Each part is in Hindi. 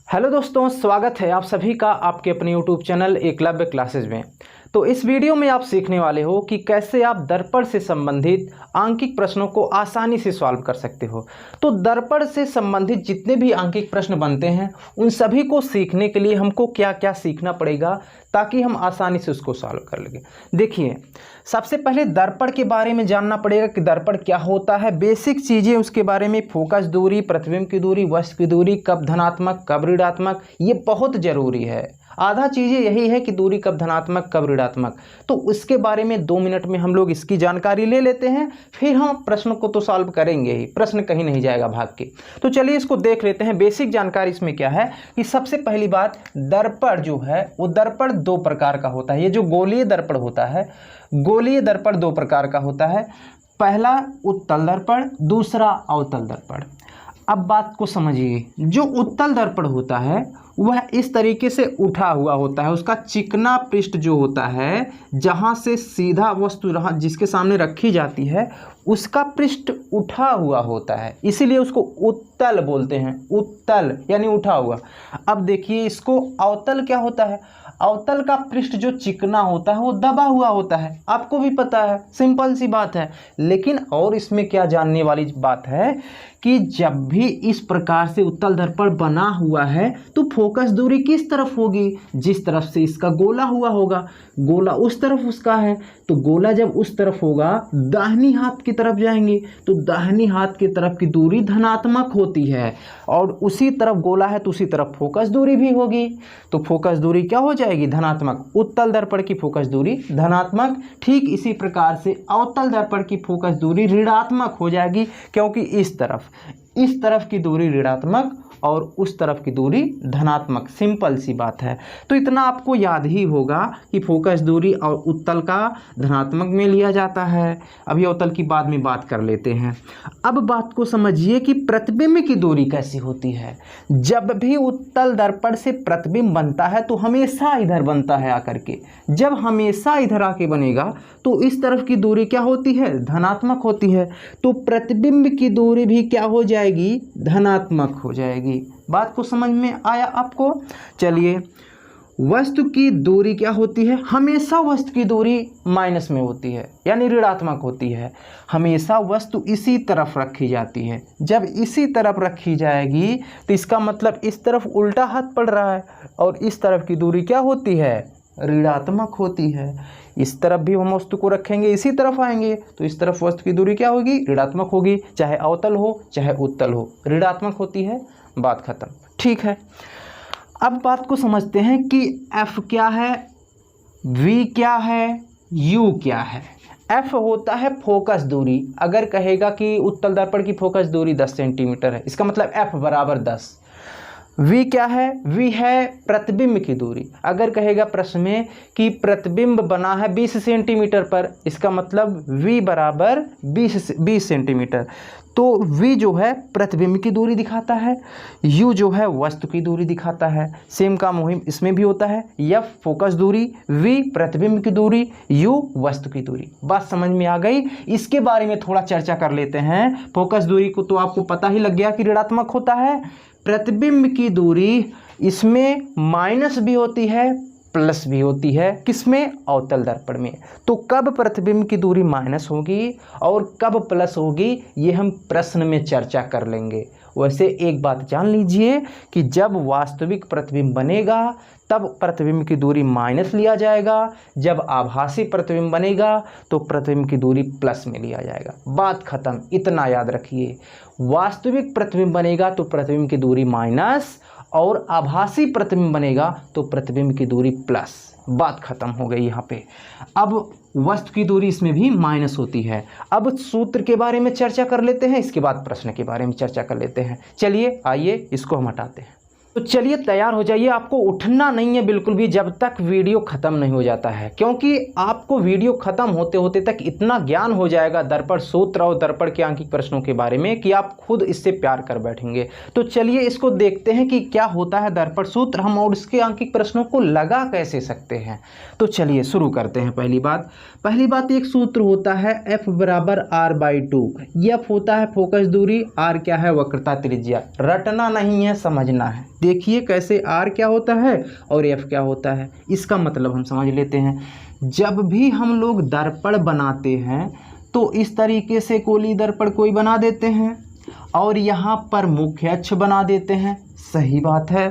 हेलो दोस्तों, स्वागत है आप सभी का आपके अपने यूट्यूब चैनल एकलव्य क्लासेज में। तो इस वीडियो में आप सीखने वाले हो कि कैसे आप दर्पण से संबंधित आंकिक प्रश्नों को आसानी से सॉल्व कर सकते हो। तो दर्पण से संबंधित जितने भी आंकिक प्रश्न बनते हैं उन सभी को सीखने के लिए हमको क्या क्या सीखना पड़ेगा ताकि हम आसानी से उसको सॉल्व कर लेंगे। देखिए, सबसे पहले दर्पण के बारे में जानना पड़ेगा कि दर्पण क्या होता है, बेसिक चीज़ें उसके बारे में, फोकस दूरी, प्रतिबिंब की दूरी, वस्तु की दूरी, कब धनात्मक कब ऋणात्मक, ये बहुत ज़रूरी है। आधा चीज़ें यही है कि दूरी कब धनात्मक कब ऋणात्मक। तो उसके बारे में 2 मिनट में हम लोग इसकी जानकारी ले लेते हैं, फिर हम प्रश्न को तो सॉल्व करेंगे ही, प्रश्न कहीं नहीं जाएगा भाग के। तो चलिए इसको देख लेते हैं। बेसिक जानकारी इसमें क्या है कि सबसे पहली बात, दर्पण जो है वो दर्पण 2 प्रकार का होता है। ये जो गोलीय दर्पण होता है, गोलीय दर्पण 2 प्रकार का होता है। पहला उत्तल दर्पण, दूसरा अवतल दर्पण। अब बात को समझिए, जो उत्तल दर्पण होता है वह इस तरीके से उठा हुआ होता है। उसका चिकना पृष्ठ जो होता है, जहाँ से सीधा वस्तु जिसके सामने रखी जाती है उसका पृष्ठ उठा हुआ होता है, इसीलिए उसको उत्तल बोलते हैं। उत्तल यानी उठा हुआ। अब देखिए, इसको अवतल क्या होता है, अवतल का पृष्ठ जो चिकना होता है वो दबा हुआ होता है, आपको भी पता है, सिंपल सी बात है। लेकिन और इसमें क्या जानने वाली बात है कि जब भी इस प्रकार से उत्तल दर्पण बना हुआ है तो फोकस दूरी किस तरफ होगी, जिस तरफ से इसका गोला हुआ होगा, गोला उस तरफ उसका है, तो गोला जब उस तरफ होगा दाहिनी हाथ की तरफ जाएंगे तो दाहिनी हाथ की तरफ की दूरी धनात्मक होती है, और उसी तरफ गोला है तो उसी तरफ फोकस दूरी भी होगी, तो फोकस दूरी क्या हो जाएगी, धनात्मक। उत्तल दर्पण की फोकस दूरी धनात्मक। ठीक इसी प्रकार से अवतल दर्पण की फोकस दूरी ऋणात्मक हो जाएगी, क्योंकि इस तरफ की दूरी ऋणात्मक और उस तरफ की दूरी धनात्मक। सिंपल सी बात है। तो इतना आपको याद ही होगा कि फोकस दूरी और उत्तल का धनात्मक में लिया जाता है। अभी अवतल की बाद में बात कर लेते हैं। अब बात को समझिए कि प्रतिबिंब की दूरी कैसी होती है। जब भी उत्तल दर्पण से प्रतिबिंब बनता है तो हमेशा इधर बनता है आकर के। जब हमेशा इधर आके बनेगा तो इस तरफ की दूरी क्या होती है, धनात्मक होती है। तो प्रतिबिंब की दूरी भी क्या हो जाएगी, धनात्मक हो जाएगी। बात को समझ में आया आपको। चलिए, वस्तु की दूरी क्या होती है, हमेशा वस्तु की दूरी माइनस में होती है, यानी ऋणात्मक होती है। हमेशा वस्तु इसी तरफ रखी जाती है। जब इसी तरफ रखी जाएगी तो इसका मतलब इस तरफ उल्टा हाथ पड़ रहा है, और इस तरफ की दूरी क्या होती है, ऋणात्मक होती है। इस तरफ भी हम वस्तु को रखेंगे, इसी तरफ आएंगे तो इस तरफ वस्तु की दूरी क्या होगी, ऋणात्मक होगी। चाहे अवतल हो चाहे उत्तल हो, ऋणात्मक होती है। बात खत्म। ठीक है, अब बात को समझते हैं कि F क्या है, V क्या है, U क्या है। F होता है फोकस दूरी। अगर कहेगा कि उत्तल दर्पण की फोकस दूरी 10 सेंटीमीटर है, इसका मतलब F बराबर 10। V क्या है, V है प्रतिबिंब की दूरी। अगर कहेगा प्रश्न में कि प्रतिबिंब बना है 20 सेंटीमीटर पर, इसका मतलब V बराबर 20 सेंटीमीटर। तो V जो है प्रतिबिंब की दूरी दिखाता है, U जो है वस्तु की दूरी दिखाता है। सेम काम मुहिम इसमें भी होता है। F फोकस दूरी, V प्रतिबिंब की दूरी, U वस्तु की दूरी। बात समझ में आ गई। इसके बारे में थोड़ा चर्चा कर लेते हैं। फोकस दूरी को तो आपको पता ही लग गया कि ऋणात्मक होता है। प्रतिबिंब की दूरी, इसमें माइनस भी होती है प्लस भी होती है। किसमें, अवतल दर्पण में। तो कब प्रतिबिंब की दूरी माइनस होगी और कब प्लस होगी, ये हम प्रश्न में चर्चा कर लेंगे। वैसे एक बात जान लीजिए कि जब वास्तविक प्रतिबिंब बनेगा तब प्रतिबिंब की दूरी माइनस लिया जाएगा, जब आभासी प्रतिबिंब बनेगा तो प्रतिबिंब की दूरी प्लस में लिया जाएगा। बात खत्म। इतना याद रखिए, वास्तविक प्रतिबिंब बनेगा तो प्रतिबिंब की दूरी माइनस, और आभासी प्रतिबिंब बनेगा तो प्रतिबिंब की दूरी प्लस। बात खत्म हो गई यहाँ पे। अब वस्तु की दूरी इसमें भी माइनस होती है। अब सूत्र के बारे में चर्चा कर लेते हैं, इसके बाद प्रश्न के बारे में चर्चा कर लेते हैं। चलिए आइए इसको हम हटाते हैं। तो चलिए तैयार हो जाइए। आपको उठना नहीं है बिल्कुल भी जब तक वीडियो ख़त्म नहीं हो जाता है, क्योंकि आपको वीडियो ख़त्म होते होते तक इतना ज्ञान हो जाएगा दर्पण सूत्र और दर्पण के आंकिक प्रश्नों के बारे में कि आप खुद इससे प्यार कर बैठेंगे। तो चलिए इसको देखते हैं कि क्या होता है दर्पण सूत्र, हम और इसके आंकिक प्रश्नों को लगा कैसे सकते हैं। तो चलिए शुरू करते हैं। पहली बात एक सूत्र होता है F बराबर R/2। F होता है फोकस दूरी, R क्या है, वक्रता त्रिज्या। रटना नहीं है, समझना है। देखिए कैसे R क्या होता है और F क्या होता है। इसका मतलब हम समझ लेते हैं। जब भी हम लोग दर्पण बनाते हैं तो इस तरीके से कोली दर्पण कोई बना देते हैं और यहाँ पर मुख्य अक्ष बना देते हैं, सही बात है।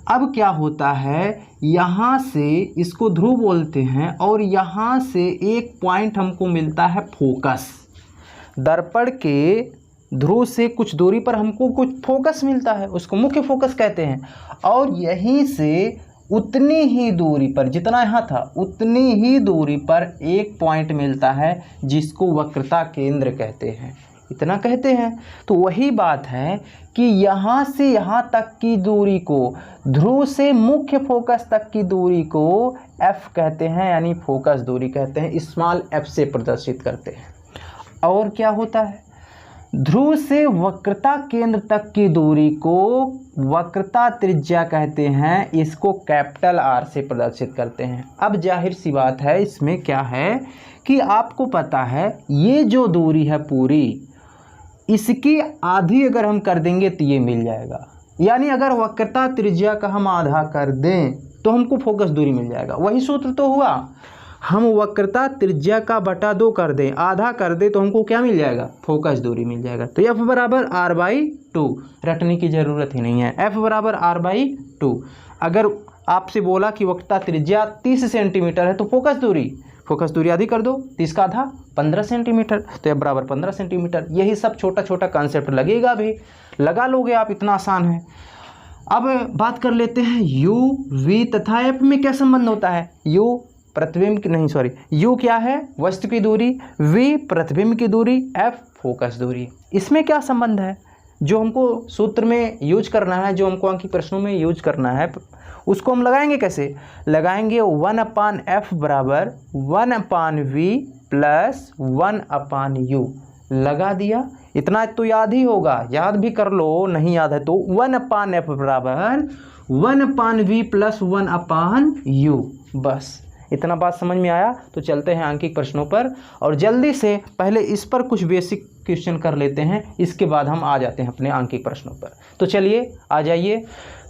अब क्या होता है, यहाँ से इसको ध्रुव बोलते हैं और यहाँ से एक पॉइंट हमको मिलता है फोकस। दर्पण के ध्रुव से कुछ दूरी पर हमको कुछ फोकस मिलता है, उसको मुख्य फोकस कहते हैं। और यहीं से उतनी ही दूरी पर, जितना यहाँ था उतनी ही दूरी पर एक पॉइंट मिलता है जिसको वक्रता केंद्र कहते हैं, इतना कहते हैं। तो वही बात है कि यहाँ से यहाँ तक की दूरी को, ध्रुव से मुख्य फोकस तक की दूरी को F कहते हैं, यानी फोकस दूरी कहते हैं, स्मॉल f से प्रदर्शित करते हैं। और क्या होता है, ध्रुव से वक्रता केंद्र तक की दूरी को वक्रता त्रिज्या कहते हैं, इसको कैपिटल R से प्रदर्शित करते हैं। अब जाहिर सी बात है, इसमें क्या है कि आपको पता है ये जो दूरी है पूरी, इसकी आधी अगर हम कर देंगे तो ये मिल जाएगा। यानी अगर वक्रता त्रिज्या का हम आधा कर दें तो हमको फोकस दूरी मिल जाएगा। वही सूत्र तो हुआ, हम वक्रता त्रिज्या का बटा 2 कर दें, आधा कर दें तो हमको क्या मिल जाएगा, फोकस दूरी मिल जाएगा। तो F बराबर R/2, रटने की ज़रूरत ही नहीं है। F बराबर R/2। अगर आपसे बोला कि वक्रता त्रिज्या 30 सेंटीमीटर है तो फोकस दूरी आधी कर दो, 30 का आधा 15 सेंटीमीटर, तो F बराबर 15 सेंटीमीटर। यही सब छोटा छोटा कॉन्सेप्ट लगेगा, भी लगा लोगे आप, इतना आसान है। अब बात कर लेते हैं U, V तथा F में क्या संबंध होता है। U प्रतिबिंब की नहीं, सॉरी, U क्या है, वस्तु की दूरी, V प्रतिबिंब की दूरी, F फोकस दूरी। इसमें क्या संबंध है, जो हमको सूत्र में यूज करना है, जो हमको अंकित प्रश्नों में यूज करना है, उसको हम लगाएंगे कैसे, लगाएंगे 1/f बराबर 1/v प्लस 1/u। लगा दिया, इतना तो याद ही होगा, याद भी कर लो, नहीं याद है तो 1/f बराबर 1/v प्लस 1/u। बस इतना बात समझ में आया। तो चलते हैं अंकित प्रश्नों पर और जल्दी से पहले इस पर कुछ बेसिक क्वेश्चन कर लेते हैं, इसके बाद हम आ जाते हैं अपने अंकित प्रश्नों पर। तो चलिए आ जाइए।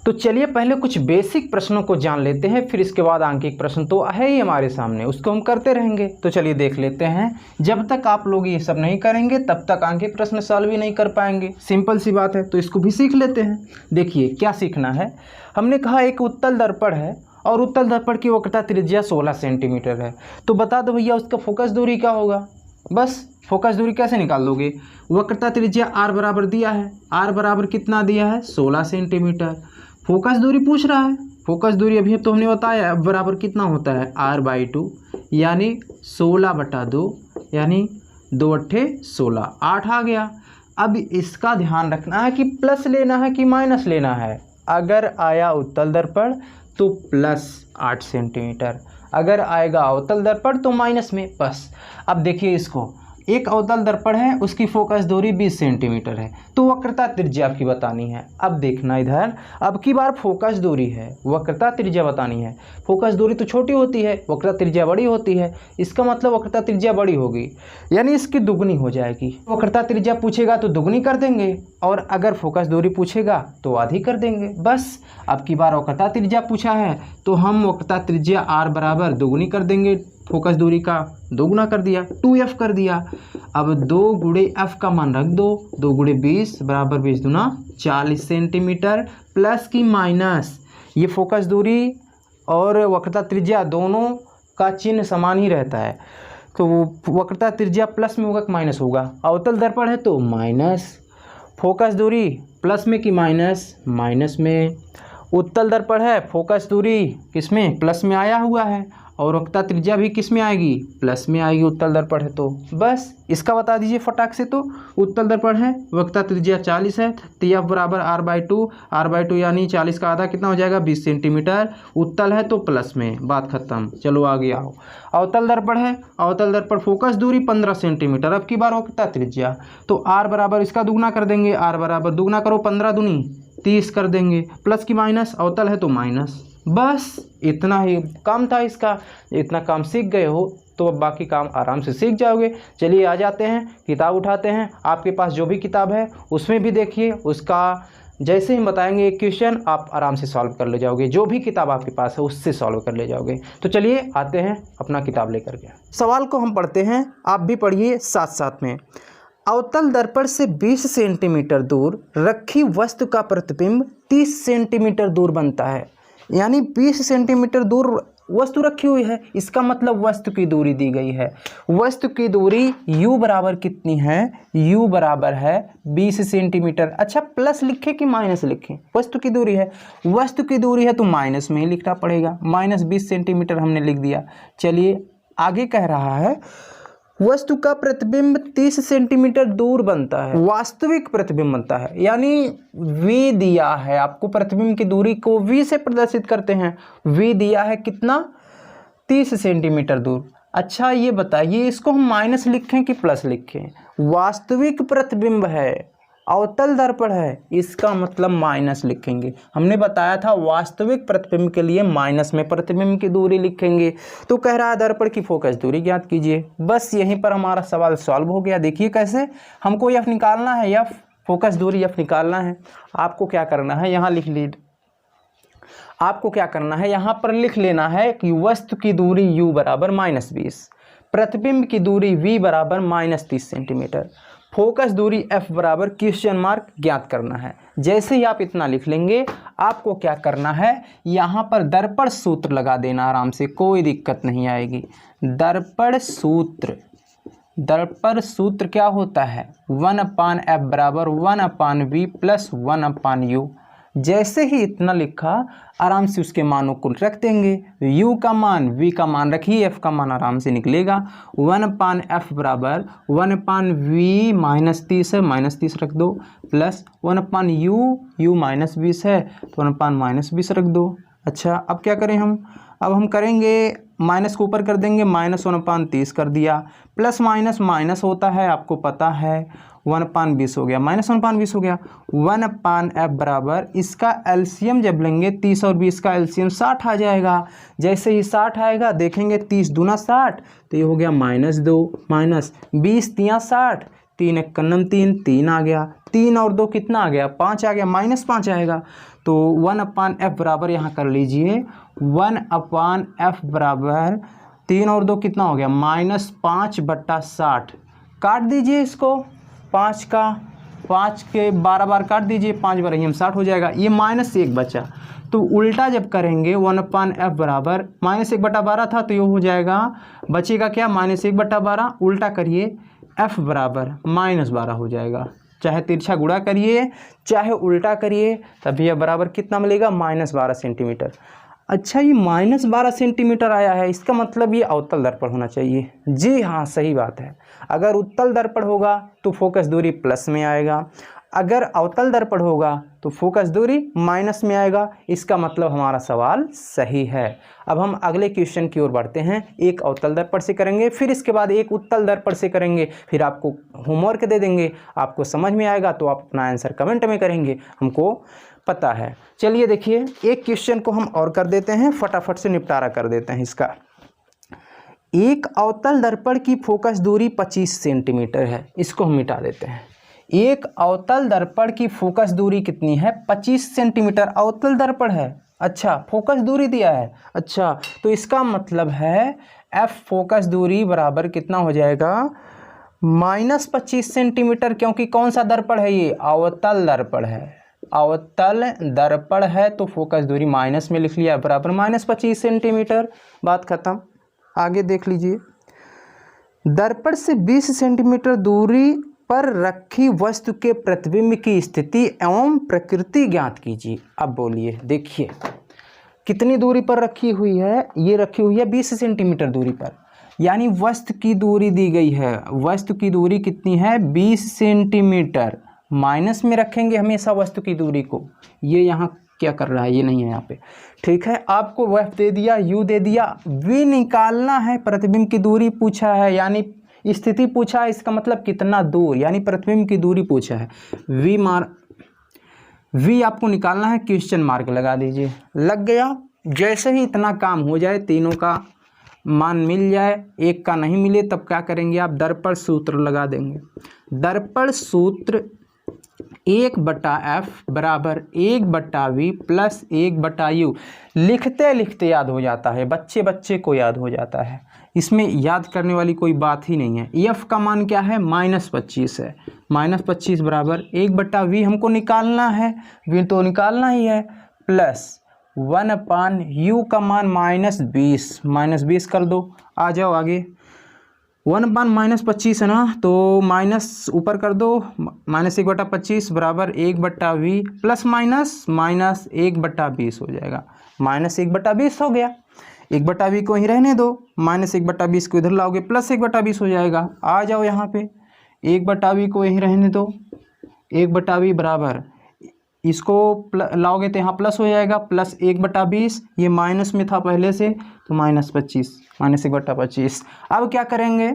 तो चलिए पहले कुछ बेसिक प्रश्नों को जान लेते हैं, फिर इसके बाद अंकित प्रश्न तो है ही हमारे सामने, उसको हम करते रहेंगे। तो चलिए देख लेते हैं। जब तक आप लोग ये सब नहीं करेंगे तब तक अंकित प्रश्न सॉल्व ही नहीं कर पाएंगे, सिंपल सी बात है। तो इसको भी सीख लेते हैं। देखिए क्या सीखना है, हमने कहा एक उत्तल दर्पण है और उत्तल दर्पण की वक्रता त्रिज्या 16 सेंटीमीटर है। तो बता दो भैया उसका फोकस दूरी क्या होगा। बस फोकस दूरी कैसे निकाल लोगे, वक्रता त्रिज्या R बराबर दिया है, R बराबर कितना दिया है 16 सेंटीमीटर। फोकस दूरी पूछ रहा है, फोकस दूरी अभी तो हमने बताया F बराबर कितना होता है R/2, यानी 16/2, यानी 2 8 16, 8 आ गया। अब इसका ध्यान रखना है कि प्लस लेना है कि माइनस लेना है। अगर आया उत्तल दर्पण तो प्लस 8 सेंटीमीटर, अगर आएगा अवतल दर्पण तो माइनस में। बस अब देखिए इसको, एक अवतल दर्पण है, उसकी फोकस दूरी 20 सेंटीमीटर है, तो वक्रता त्रिज्या आपकी बतानी है। अब देखना इधर, अब की बार फोकस दूरी है, वक्रता त्रिज्या बतानी है। फोकस दूरी तो छोटी होती है, वक्रता त्रिज्या बड़ी होती है, इसका मतलब वक्रता त्रिज्या बड़ी होगी, यानी इसकी दुगनी हो जाएगी। वक्रता त्रिज्या पूछेगा तो दुगनी कर देंगे, और अगर फोकस दूरी पूछेगा तो आधी कर देंगे। बस अब की बार वक्रता त्रिज्या पूछा है तो हम वक्रता त्रिज्या R बराबर दुगनी कर देंगे, फोकस दूरी का दोगुना कर दिया, 2f कर दिया। अब 2 गुणे f का मान रख दो, 2 गुणे 20 बराबर 20 दूना 40 सेंटीमीटर, प्लस की माइनस, ये फोकस दूरी और वक्रता त्रिज्या दोनों का चिन्ह समान ही रहता है, तो वक्रता त्रिज्या प्लस में होगा कि माइनस होगा। अवतल दर्पण है तो माइनस, फोकस दूरी प्लस में कि माइनस, माइनस में। उत्तल दर्पण है, फोकस दूरी किस में, प्लस में आया हुआ है, और वक्रता त्रिज्या भी किस में आएगी, प्लस में आएगी। उत्तल दर्पण है तो बस इसका बता दीजिए फटाक से। तो उत्तल दर्पण है, वक्रता त्रिज्या 40 है, तो F बराबर R/2 यानी 40 का आधा कितना हो जाएगा 20 सेंटीमीटर। उत्तल है तो प्लस में, बात खत्म। चलो आगे आओ। अवतल दर्पण है, अवतल दर्पण फोकस दूरी 15 सेंटीमीटर, अब की बार वक्रता त्रिज्या, तो R बराबर इसका दुगना कर देंगे, R बराबर दुगना करो 15 दूनी 30 कर देंगे, प्लस की माइनस, अवतल है तो माइनस। बस इतना ही काम था इसका, इतना काम सीख गए हो तो अब बाकी काम आराम से सीख जाओगे। चलिए आ जाते हैं, किताब उठाते हैं, आपके पास जो भी किताब है उसमें भी देखिए, उसका जैसे ही बताएंगे एक क्वेश्चन आप आराम से सॉल्व कर ले जाओगे, जो भी किताब आपके पास है उससे सॉल्व कर ले जाओगे। तो चलिए आते हैं अपना किताब लेकर के, सवाल को हम पढ़ते हैं, आप भी पढ़िए साथ साथ में। अवतल दर्पण से 20 सेंटीमीटर दूर रखी वस्तु का प्रतिबिंब 30 सेंटीमीटर दूर बनता है। यानी 20 सेंटीमीटर दूर वस्तु रखी हुई है, इसका मतलब वस्तु की दूरी दी गई है। वस्तु की दूरी u बराबर कितनी है? u बराबर है 20 सेंटीमीटर। अच्छा, प्लस लिखे कि माइनस लिखें? वस्तु की दूरी है, वस्तु की दूरी है तो माइनस में ही लिखना पड़ेगा। माइनस 20 सेंटीमीटर हमने लिख दिया। चलिए आगे कह रहा है वस्तु का प्रतिबिंब 30 सेंटीमीटर दूर बनता है, वास्तविक प्रतिबिंब बनता है। यानी v दिया है आपको, प्रतिबिंब की दूरी को v से प्रदर्शित करते हैं। v दिया है कितना? 30 सेंटीमीटर दूर। अच्छा ये बताइए इसको हम माइनस लिखें कि प्लस लिखें? वास्तविक प्रतिबिंब है, अवतल दर्पण है, इसका मतलब माइनस लिखेंगे। हमने बताया था वास्तविक प्रतिबिंब के लिए माइनस में प्रतिबिंब की दूरी लिखेंगे। तो कह रहा है दर्पण की फोकस दूरी ज्ञात कीजिए। बस यहीं पर हमारा सवाल सॉल्व हो गया। देखिए कैसे, हमको एफ निकालना है, एफ फोकस दूरी एफ निकालना है। आपको क्या करना है, यहाँ लिख लीजिए। आपको क्या करना है, यहाँ पर लिख लेना है कि वस्तु की दूरी u बराबर -20, प्रतिबिंब की दूरी v बराबर -30 सेंटीमीटर, फोकस दूरी f बराबर क्वेश्चन मार्क ज्ञात करना है। जैसे ही आप इतना लिख लेंगे, आपको क्या करना है, यहाँ पर दर्पण सूत्र लगा देना आराम से, कोई दिक्कत नहीं आएगी। दर्पण सूत्र क्या होता है? 1/f बराबर 1/v प्लस 1/u। जैसे ही इतना लिखा, आराम से उसके मानों को रख देंगे। u का मान, v का मान रखिए, f का मान आराम से निकलेगा। 1/f बराबर 1/v -30 है, -30 रख दो, प्लस 1/u, u -20 है तो 1/-20 रख दो। अच्छा अब क्या करें हम? अब हम करेंगे माइनस को ऊपर कर देंगे, -1/30 कर दिया, प्लस माइनस माइनस होता है, आपको पता है, 1/20 हो गया, -1/20 हो गया। 1/f बराबर, इसका एलसीएम जब लेंगे 30 और 20 का एलसीएम 60 आ जाएगा। जैसे ही 60 आएगा, देखेंगे 30 दूना 60, तो ये हो गया -2 माइनस 20 तिया 60, 3 × 3 3 आ गया, 3 और 2 कितना आ गया? 5 आ गया, -5 आएगा। तो 1/f बराबर यहाँ कर लीजिए, 1/f बराबर 3 और 2 कितना हो गया? -5/60। काट दीजिए इसको, 5 के 12 बार काट दीजिए, 5 बार ही 60 हो जाएगा। ये -1 बचा, तो उल्टा जब करेंगे 1/f बराबर -1/12 था, तो ये हो जाएगा, बचेगा क्या? -1/12। उल्टा करिए, f बराबर -12 हो जाएगा। चाहे तिरछा गुणा करिए चाहे उल्टा करिए, तभी यह बराबर कितना मिलेगा? -12 सेंटीमीटर। अच्छा ये -12 सेंटीमीटर आया है, इसका मतलब ये अवतल दर्पण होना चाहिए। जी हाँ, सही बात है। अगर उत्तल दर्पण होगा तो फोकस दूरी प्लस में आएगा, अगर अवतल दर्पण होगा तो फोकस दूरी माइनस में आएगा। इसका मतलब हमारा सवाल सही है। अब हम अगले क्वेश्चन की ओर बढ़ते हैं। एक अवतल दर्पण से करेंगे, फिर इसके बाद एक उत्तल दर्पण से करेंगे, फिर आपको होमवर्क दे देंगे। आपको समझ में आएगा तो आप अपना आंसर कमेंट में करेंगे, हमको पता है। चलिए देखिए, एक क्वेश्चन को हम और कर देते हैं, फटाफट से निपटारा कर देते हैं इसका। एक अवतल दर्पण की फोकस दूरी 25 सेंटीमीटर है, इसको हम मिटा देते हैं। एक अवतल दर्पण की फोकस दूरी कितनी है? 25 सेंटीमीटर। अवतल दर्पण है, अच्छा फोकस दूरी दिया है, अच्छा तो इसका मतलब है f फोकस दूरी बराबर कितना हो जाएगा? -25 सेंटीमीटर, क्योंकि कौन सा दर्पण है ये? अवतल दर्पण है। अवतल दर्पण है तो फोकस दूरी माइनस में लिख लिया, बराबर -25 सेंटीमीटर। बात खत्म। आगे देख लीजिए, दर्पण से 20 सेंटीमीटर दूरी पर रखी वस्तु के प्रतिबिंब की स्थिति एवं प्रकृति ज्ञात कीजिए। अब बोलिए, देखिए कितनी दूरी पर रखी हुई है? ये रखी हुई है 20 सेंटीमीटर दूरी पर, यानी वस्तु की दूरी दी गई है। वस्तु की दूरी कितनी है? 20 सेंटीमीटर। माइनस में रखेंगे हमेशा वस्तु की दूरी को। ये यहाँ क्या कर रहा है? ये नहीं है यहाँ पे, ठीक है। आपको वह दे दिया, u दे दिया, v निकालना है। प्रतिबिंब की दूरी पूछा है, यानी स्थिति पूछा है, इसका मतलब कितना दूर, यानी प्रतिबिंब की दूरी पूछा है। v आपको निकालना है, क्वेश्चन मार्क लगा दीजिए। लग गया। जैसे ही इतना काम हो जाए, तीनों का मान मिल जाए, एक का नहीं मिले, तब क्या करेंगे आप? दर्पण सूत्र लगा देंगे। दर्पण सूत्र 1/f बराबर 1/v प्लस 1/u। लिखते लिखते याद हो जाता है, बच्चे बच्चे को याद हो जाता है, इसमें याद करने वाली कोई बात ही नहीं है। एफ का मान क्या है, -25 है। -25 बराबर 1/v हमको निकालना है, वी तो निकालना ही है, प्लस 1/u का मान -20, -20 कर दो, आ जाओ आगे। 1/-25 है ना, तो माइनस ऊपर कर दो, -1/25 बराबर 1/v प्लस माइनस -1/20 हो जाएगा, -1/20 हो गया। 1/v को ही रहने दो, -1/20 को इधर लाओगे प्लस 1/20 हो जाएगा। आ जाओ यहाँ पे, 1/v को यहीं रहने दो, 1/v बराबर इसको लाओगे तो यहाँ प्लस हो जाएगा, प्लस 1/20, ये माइनस में था पहले से तो -25, -1/25। अब क्या करेंगे,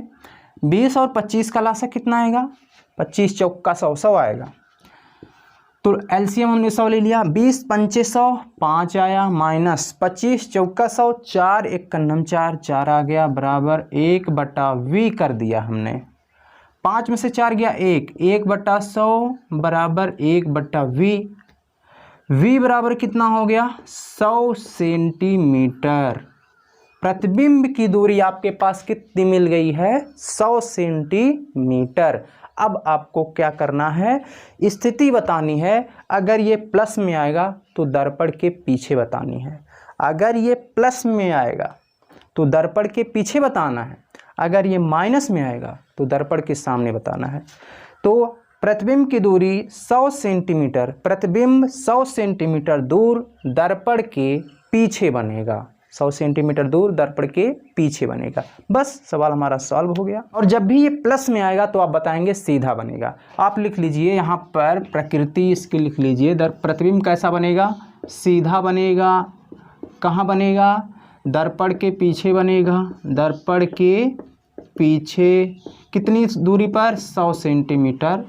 20 और 25 का लासा कितना आएगा, 25 चौका 100, 100 आएगा। तो एलसीएम हमने 100 ले लिया, 20 पंचे 100, 5 आया, माइनस 25 चौका 100, 4 1 कन्नम 4, 4 आ गया, बराबर 1/v कर दिया हमने। 5 में से 4 गया 1, 1/100 बराबर 1/v। v बराबर कितना हो गया, 100 सेंटीमीटर। प्रतिबिंब की दूरी आपके पास कितनी मिल गई है, 100 सेंटीमीटर। अब आपको क्या करना है, स्थिति बतानी है। अगर ये प्लस में आएगा तो दर्पण के पीछे बतानी है, अगर ये प्लस में आएगा तो दर्पण के पीछे बताना है, अगर ये माइनस में आएगा तो दर्पण के सामने बताना है। तो प्रतिबिंब की दूरी 100 सेंटीमीटर, प्रतिबिंब 100 सेंटीमीटर दूर दर्पण के पीछे बनेगा, 100 सेंटीमीटर दूर दर्पण के पीछे बनेगा। बस सवाल हमारा सॉल्व हो गया। और जब भी ये प्लस में आएगा तो आप बताएंगे सीधा बनेगा। आप लिख लीजिए यहाँ पर प्रकृति इसकी लिख लीजिए, प्रतिबिंब कैसा बनेगा, सीधा बनेगा। कहाँ बनेगा, दर्पण के पीछे बनेगा, दर्पण के पीछे कितनी दूरी पर, 100 सेंटीमीटर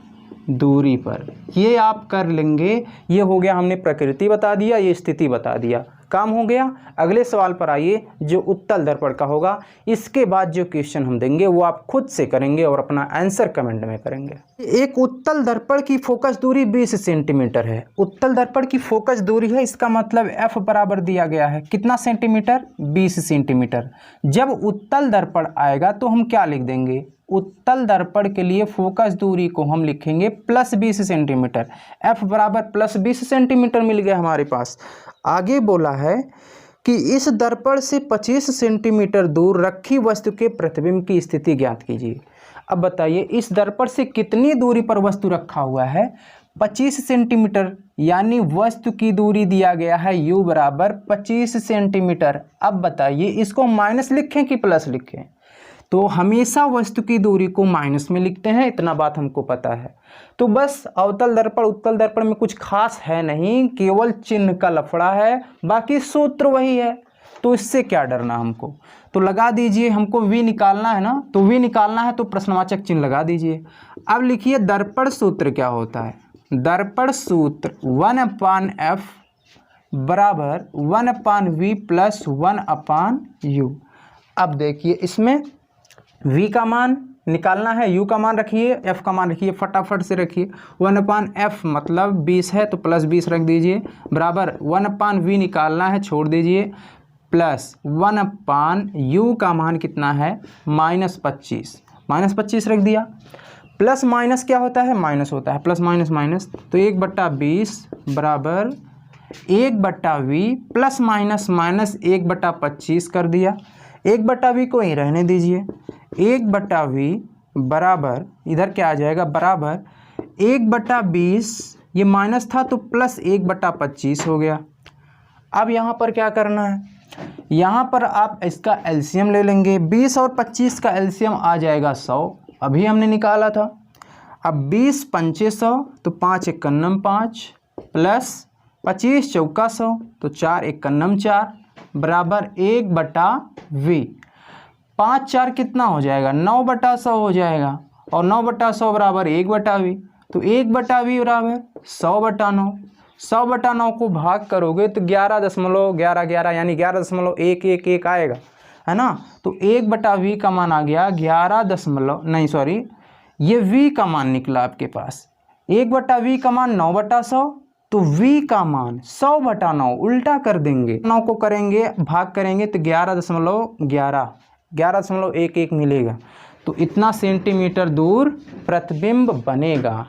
दूरी पर। ये आप कर लेंगे। ये हो गया, हमने प्रकृति बता दिया, ये स्थिति बता दिया, काम हो गया। अगले सवाल पर आइए जो उत्तल दर्पण का होगा। इसके बाद जो क्वेश्चन हम देंगे वो आप खुद से करेंगे और अपना आंसर कमेंट में करेंगे। एक उत्तल दर्पण की फोकस दूरी 20 सेंटीमीटर है। उत्तल दर्पण की फोकस दूरी है, इसका मतलब f बराबर दिया गया है कितना सेंटीमीटर, 20 सेंटीमीटर। जब उत्तल दर्पण आएगा तो हम क्या लिख देंगे, उत्तल दर्पण के लिए फोकस दूरी को हम लिखेंगे +20 सेंटीमीटर। f बराबर +20 सेंटीमीटर मिल गया हमारे पास। आगे बोला है कि इस दर्पण से 25 सेंटीमीटर दूर रखी वस्तु के प्रतिबिंब की स्थिति ज्ञात कीजिए। अब बताइए इस दर्पण से कितनी दूरी पर वस्तु रखा हुआ है, 25 सेंटीमीटर, यानी वस्तु की दूरी दिया गया है u बराबर 25 सेंटीमीटर। अब बताइए इसको माइनस लिखें कि प्लस लिखें, तो हमेशा वस्तु की दूरी को माइनस में लिखते हैं, इतना बात हमको पता है। तो बस अवतल दर्पण उत्तल दर्पण में कुछ खास है नहीं, केवल चिन्ह का लफड़ा है, बाकी सूत्र वही है, तो इससे क्या डरना हमको। तो लगा दीजिए, हमको v निकालना है ना, तो v निकालना है तो प्रश्नवाचक चिन्ह लगा दीजिए। अब लिखिए दर्पण सूत्र क्या होता है, दर्पण सूत्र 1/f बराबर 1/v प्लस 1/u। अब देखिए इसमें v का मान निकालना है, u का मान रखिए, f का मान रखिए, फटाफट से रखिए। 1/f मतलब 20 है तो +20 रख दीजिए, बराबर 1/v निकालना है, छोड़ दीजिए, प्लस 1/u का मान कितना है, -25, -25 रख दिया। प्लस माइनस क्या होता है, माइनस होता है, प्लस माइनस माइनस, तो 1/20 बराबर 1/v प्लस माइनस माइनस 1/25 कर दिया। 1/v को ही रहने दीजिए, 1/v बराबर इधर क्या आ जाएगा, बराबर 1/20, ये माइनस था तो प्लस 1/25 हो गया। अब यहाँ पर क्या करना है, यहाँ पर आप इसका एलसीएम ले लेंगे। 20 और 25 का एलसीएम आ जाएगा 100, अभी हमने निकाला था। अब 20 पंचे 100 तो 5 1 कन्नम 5 प्लस 25 चौका 100 तो 4 1 कन्नम 4 बराबर 1/v। 5 4 कितना हो जाएगा, 9/100 हो जाएगा, और 9/100 बराबर 1/v, तो 1/v बराबर 100/9। 100/9 को भाग करोगे तो 11.1111 यानी 11.111 आएगा, है ना। तो 1/v का मान आ गया 11 दशमलव, नहीं सॉरी, ये v का मान निकला आपके पास, 1/v का मान 9/100, तो v का मान 100/9 उल्टा कर देंगे, 9 को करेंगे भाग करेंगे तो 11.11 मिलेगा। तो इतना सेंटीमीटर दूर प्रतिबिंब बनेगा।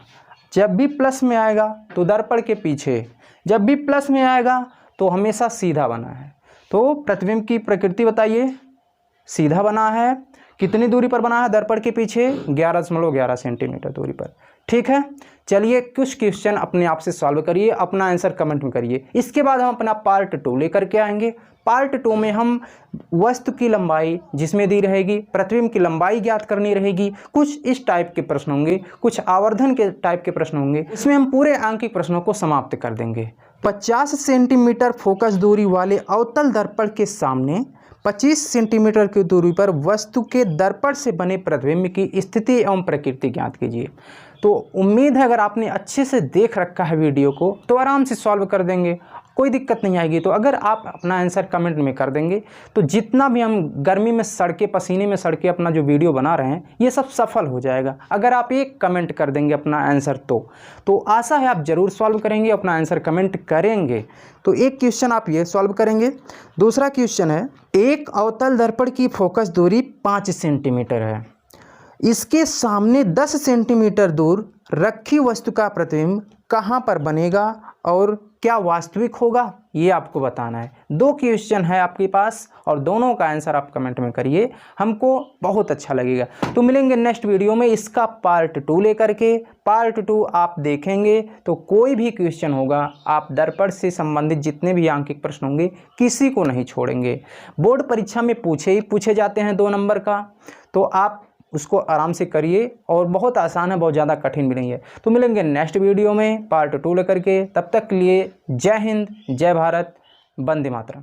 जब भी प्लस में आएगा तो दर्पण के पीछे, जब भी प्लस में आएगा तो हमेशा सीधा बना है। तो प्रतिबिंब की प्रकृति बताइए, सीधा बना है। कितनी दूरी पर बना है दर्पण के पीछे? 11.11 सेंटीमीटर दूरी पर। ठीक है, चलिए कुछ क्वेश्चन अपने आप से सॉल्व करिए, अपना आंसर कमेंट में करिए। इसके बाद हम अपना पार्ट 2 लेकर के आएंगे। पार्ट 2 में हम वस्तु की लंबाई जिसमें दी रहेगी, प्रतिबिंब की लंबाई ज्ञात करनी रहेगी, कुछ इस टाइप के प्रश्न होंगे, कुछ आवर्धन के टाइप के प्रश्न होंगे। इसमें हम पूरे आंकिक प्रश्नों को समाप्त कर देंगे। 50 सेंटीमीटर फोकस दूरी वाले अवतल दर्पण के सामने 25 सेंटीमीटर की दूरी पर वस्तु के दर्पण से बने प्रतिबिंब की स्थिति एवं प्रकृति ज्ञात कीजिए। तो उम्मीद है अगर आपने अच्छे से देख रखा है वीडियो को तो आराम से सॉल्व कर देंगे, कोई दिक्कत नहीं आएगी। तो अगर आप अपना आंसर कमेंट में कर देंगे तो जितना भी हम गर्मी में सड़के पसीने में सड़के अपना जो वीडियो बना रहे हैं ये सब सफल हो जाएगा। अगर आप एक कमेंट कर देंगे अपना आंसर तो आशा है आप ज़रूर सॉल्व करेंगे, अपना आंसर कमेंट करेंगे। तो एक क्वेश्चन आप ये सॉल्व करेंगे। दूसरा क्वेश्चन है, एक अवतल दर्पण की फोकस दूरी 5 सेंटीमीटर है, इसके सामने 10 सेंटीमीटर दूर रखी वस्तु का प्रतिबिंब कहाँ पर बनेगा और क्या वास्तविक होगा, ये आपको बताना है। 2 क्वेश्चन है आपके पास और दोनों का आंसर आप कमेंट में करिए, हमको बहुत अच्छा लगेगा। तो मिलेंगे नेक्स्ट वीडियो में इसका पार्ट 2 लेकर के। पार्ट 2 आप देखेंगे तो कोई भी क्वेश्चन होगा आप दर्पण से संबंधित जितने भी आंकिक प्रश्न होंगे किसी को नहीं छोड़ेंगे। बोर्ड परीक्षा में पूछे जाते हैं 2 नंबर का, तो आप उसको आराम से करिए और बहुत आसान है, बहुत ज़्यादा कठिन भी नहीं है। तो मिलेंगे नेक्स्ट वीडियो में पार्ट 2 लेकर के। तब तक के लिए जय हिंद, जय भारत, वंदे मातरम।